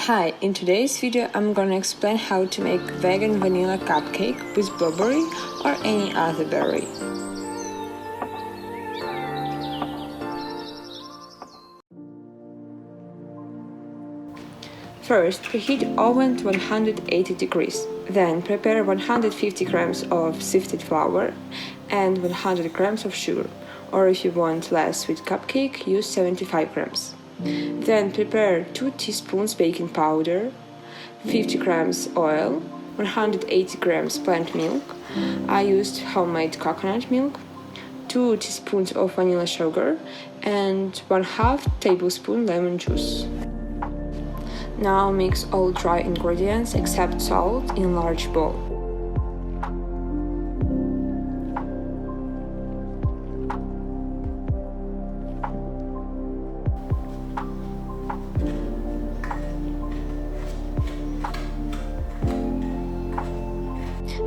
Hi, in today's video I'm gonna explain how to make vegan vanilla cupcake with blueberry or any other berry. First, preheat oven to 180 degrees. Then prepare 150 grams of sifted flour and 100 grams of sugar, or if you want less sweet cupcake, use 75 grams. Then prepare 2 teaspoons baking powder, 50 grams oil, 180 grams plant milk. I used homemade coconut milk, 2 teaspoons of vanilla sugar, and 1/2 tablespoon lemon juice. Now mix all dry ingredients except salt in large bowl.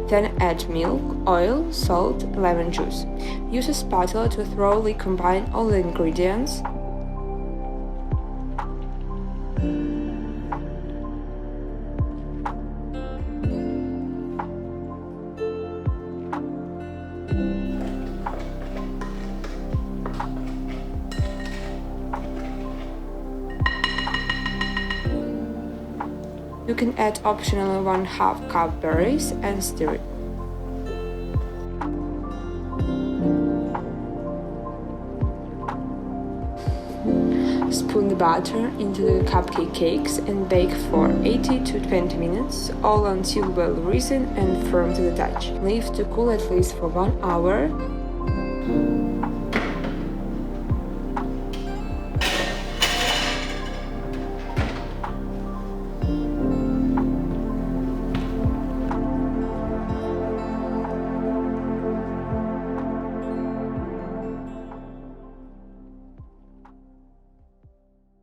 Then add milk, oil, salt, lemon juice. Use a spatula to thoroughly combine all the ingredients. You can add optionally 1/2 cup berries and stir it. Spoon the batter into the cupcake cakes and bake for 80 to 20 minutes, all until well risen and firm to the touch. Leave to cool at least for 1 hour.